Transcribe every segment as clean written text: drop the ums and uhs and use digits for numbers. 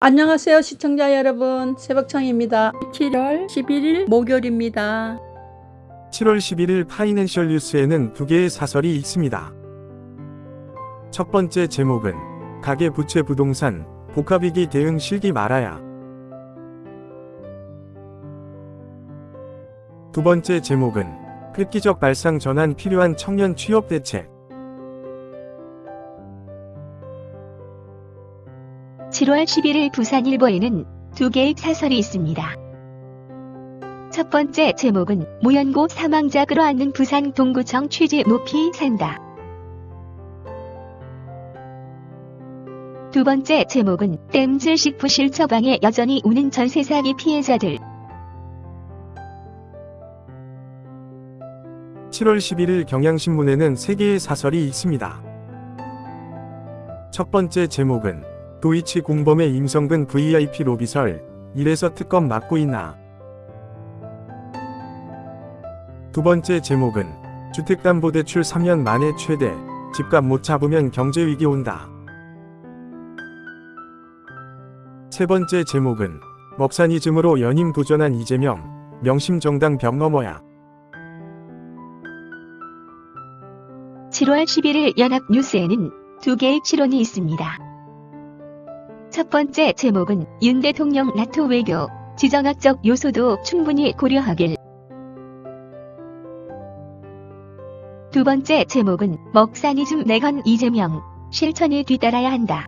안녕하세요 시청자 여러분, 새벽청입니다. 7월 11일 목요일입니다. 7월 11일 파이낸셜 뉴스에는 두 개의 사설이 있습니다. 첫 번째 제목은 가계부채 부동산 복합위기 대응 실기 말아야. 두 번째 제목은 획기적 발상 전환 필요한 청년 취업 대책. 7월 11일 부산일보에는 두 개의 사설이 있습니다. 첫 번째 제목은 무연고 사망자 끌어안는 부산 동구청 취지 높이 산다. 두 번째 제목은 땜질식 부실 처방에 여전히 우는 전세 사기 피해자들. 7월 11일 경향신문에는 세 개의 사설이 있습니다. 첫 번째 제목은 도이치 공범의 임성근 VIP 로비설, 이래서 특검 맡고 있나. 두 번째 제목은 주택담보대출 3년 만에 최대, 집값 못 잡으면 경제위기 온다. 세 번째 제목은 먹사니즘으로 연임 도전한 이재명, 명심정당 벽 넘어야. 7월 11일 연합뉴스에는 두 개의 실론이 있습니다. 첫 번째 제목은 윤 대통령 나토 외교, 지정학적 요소도 충분히 고려하길. 두 번째 제목은 먹사니즘 내건 이재명, 실천에 뒤따라야 한다.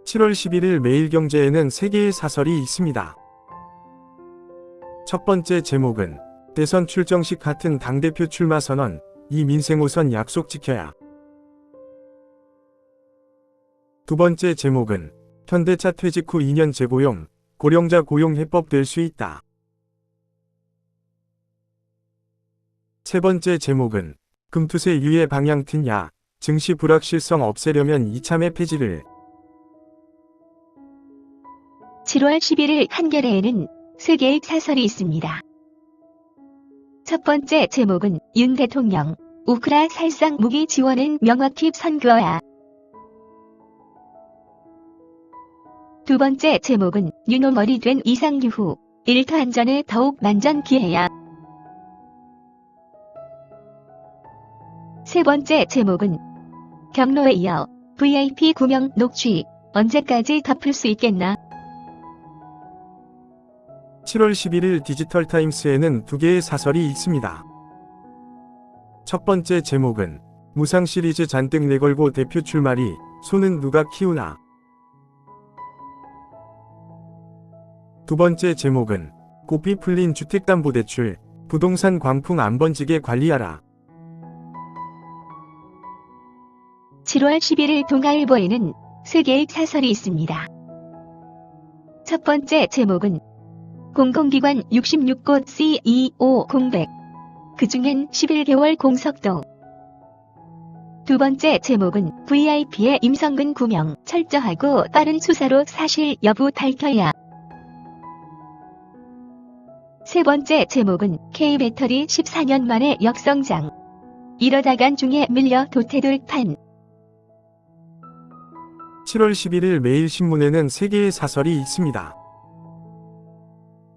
7월 11일 매일경제에는 세 개의 사설이 있습니다. 첫 번째 제목은 대선 출정식 같은 당대표 출마 선언, 이 민생호선 약속 지켜야. 두 번째 제목은 현대차 퇴직 후 2년 재고용, 고령자 고용 해법 될 수 있다. 세 번째 제목은 금투세 유예 방향 튼야, 증시 불확실성 없애려면 이참에 폐지를. 7월 11일 한겨레에는 세 개의 사설이 있습니다. 첫 번째 제목은 윤 대통령, 우크라 살상 무기 지원은 명확히 선거야. 두 번째 제목은 유노멀이 된 이상규후, 일터 안전에 더욱 만전 기해야. 세 번째 제목은 경로에 이어 VIP 구명 녹취, 언제까지 덮을 수 있겠나. 7월 11일 디지털타임스에는 두 개의 사설이 있습니다. 첫 번째 제목은 무상 시리즈 잔뜩 내걸고 대표 출마리, 손은 누가 키우나. 두 번째 제목은 고삐 풀린 주택담보대출, 부동산 광풍 안 번지게 관리하라. 7월 11일 동아일보에는 세 개의 사설이 있습니다. 첫 번째 제목은 공공기관 66곳 CEO 공백, 그중엔 11개월 공석도. 두 번째 제목은 VIP의 임성근 구명, 철저하고 빠른 수사로 사실 여부 밝혀야. 세 번째 제목은 K배터리 14년 만에 역성장, 이러다간 중에 밀려 도태될 판. 7월 11일 매일신문에는 세 개의 사설이 있습니다.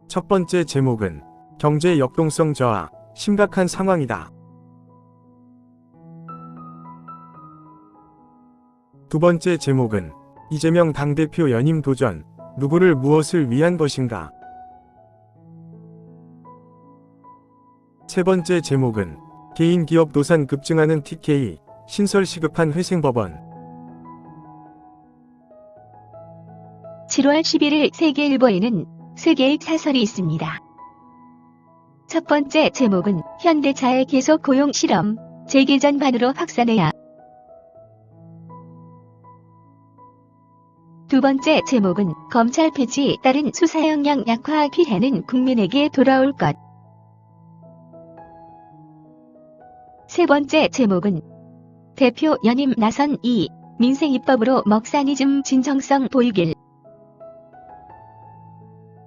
첫 번째 제목은 경제 역동성 저하, 심각한 상황이다. 두 번째 제목은 이재명 당대표 연임 도전, 누구를 무엇을 위한 것인가. 세 번째 제목은 개인 기업 노산 급증하는 TK, 신설 시급한 회생법원. 7월 11일 세계일보에는 세 개의 사설이 있습니다. 첫 번째 제목은 현대차의 계속 고용 실험, 재개전 반으로 확산해야. 두 번째 제목은 검찰 폐지 따른 수사 역량 약화 피해는 국민에게 돌아올 것. 세 번째 제목은 대표 연임 나선 이 민생 입법으로 먹사니즘 진정성 보이길.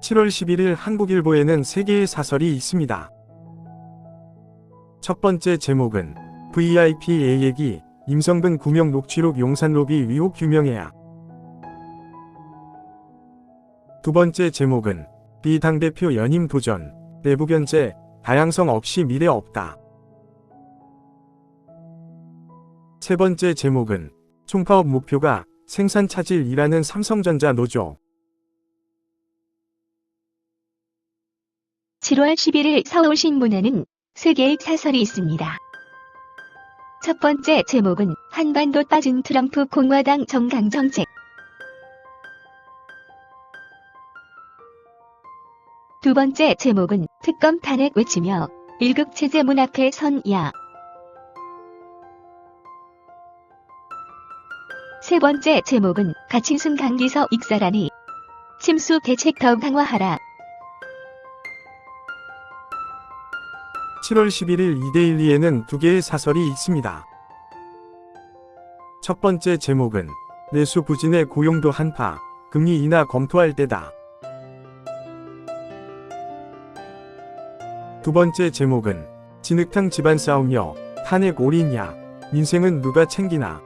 7월 11일 한국일보에는 세 개의 사설이 있습니다. 첫 번째 제목은 VIP A 얘기, 임성근 구명 녹취록 용산 로비 위혹 규명해야. 두 번째 제목은 비 당대표 연임 도전, 내부 견제, 다양성 없이 미래 없다. 세 번째 제목은 총파업 목표가 생산 차질이라는 삼성전자 노조. 7월 11일 서울신문에는 3개의 사설이 있습니다. 첫 번째 제목은 한반도 빠진 트럼프 공화당 정강 정책. 두 번째 제목은 특검 탄핵 외치며 일극 체제 문 앞에 선 야. 세 번째 제목은 가칭순 강기서 익사라니 침수 대책 더욱 강화하라. 7월 11일 이데일리에는 두 개의 사설이 있습니다. 첫 번째 제목은 내수 부진의 고용도 한파, 금리 인하 검토할 때다. 두 번째 제목은 진흙탕 집안 싸움여, 탄핵 올인야, 민생은 누가 챙기나.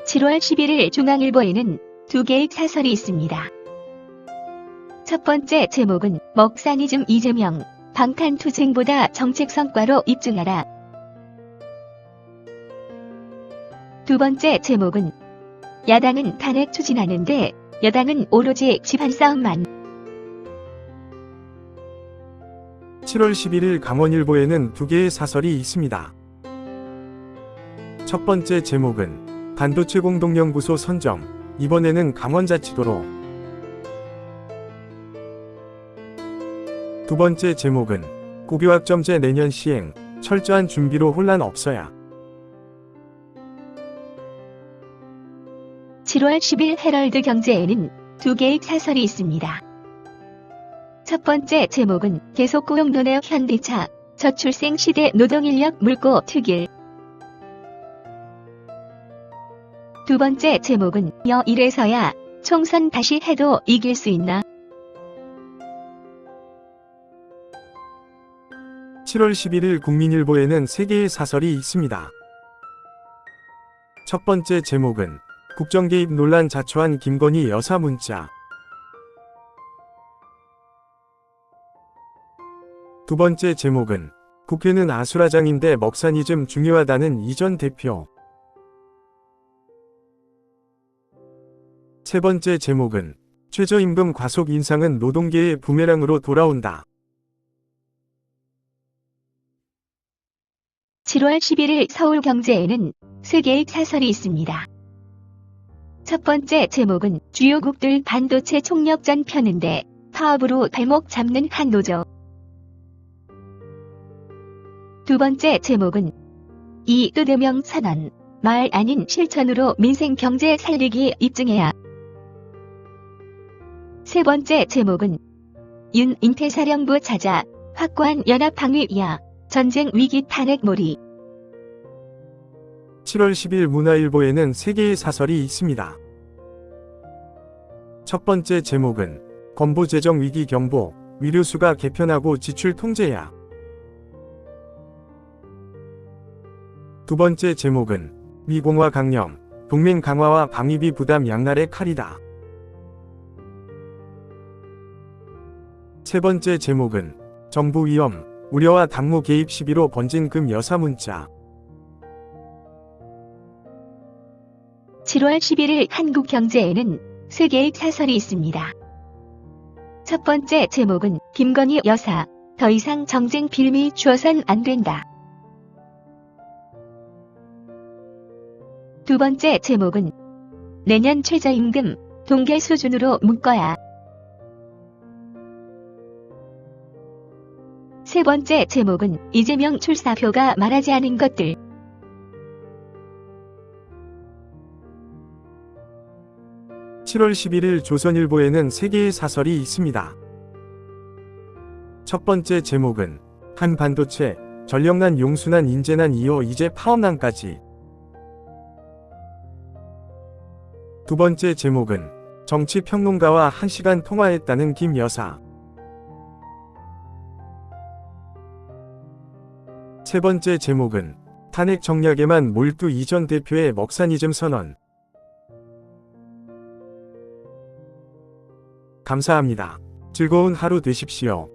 7월 11일 중앙일보에는 두 개의 사설이 있습니다. 첫 번째 제목은 먹사니즘 이재명, 방탄투쟁보다 정책 성과로 입증하라. 두 번째 제목은 야당은 탄핵 추진하는데 여당은 오로지 집안 싸움만. 7월 11일 강원일보에는 두 개의 사설이 있습니다. 첫 번째 제목은 반도체 공동연구소 선정, 이번에는 강원자치도로. 두 번째 제목은 고교학점제 내년 시행, 철저한 준비로 혼란 없어야. 7월 10일 헤럴드 경제에는 두 개의 사설이 있습니다. 첫 번째 제목은 계속 고용론의 현대차, 저출생 시대 노동인력 물고 튀길. 두 번째 제목은 이래서야 총선 다시 해도 이길 수 있나. 7월 11일 국민일보에는 세 개의 사설이 있습니다. 첫 번째 제목은 국정개입 논란 자초한 김건희 여사 문자. 두 번째 제목은 국회는 아수라장인데 먹사니즘 중요하다는 이 전 대표. 세 번째 제목은 최저임금 과속 인상은 노동계의 부메랑으로 돌아온다. 7월 11일 서울경제에는 세 개의 사설이 있습니다. 첫 번째 제목은 주요국들 반도체 총력전 펴는데 파업으로 발목 잡는 한 노조. 두 번째 제목은 이두대명 선언, 말 아닌 실천으로 민생 경제 살리기 입증해야. 세 번째 제목은 윤 인태사령부 찾아 확고한 연합방위야, 전쟁 위기 탄핵 몰이. 7월 10일 문화일보에는 세 개의 사설이 있습니다. 첫 번째 제목은 건보재정 위기 경보, 위료수가 개편하고 지출 통제야. 두 번째 제목은 미공화 강령, 동맹 강화와 방위비 부담 양날의 칼이다. 세 번째 제목은 정부 위험, 우려와 당무 개입 시비로 번진 금 여사 문자. 7월 11일 한국경제에는 세 개의 사설이 있습니다. 첫 번째 제목은 김건희 여사, 더 이상 정쟁 빌미 주어선 안 된다. 두 번째 제목은 내년 최저임금 동계 수준으로 묶어야. 세 번째 제목은 이재명 출사표가 말하지 않은 것들. (7월 11일) 조선일보에는 세 개의 사설이 있습니다. 첫 번째 제목은 한 반도체, 전력난 용수난 인재난 이어 이제 파업난까지. 두 번째 제목은 정치평론가와 1시간 통화했다는 김 여사. 세 번째 제목은 탄핵 정략에만 몰두 이 전 대표의 먹사니즘 선언. 감사합니다. 즐거운 하루 되십시오.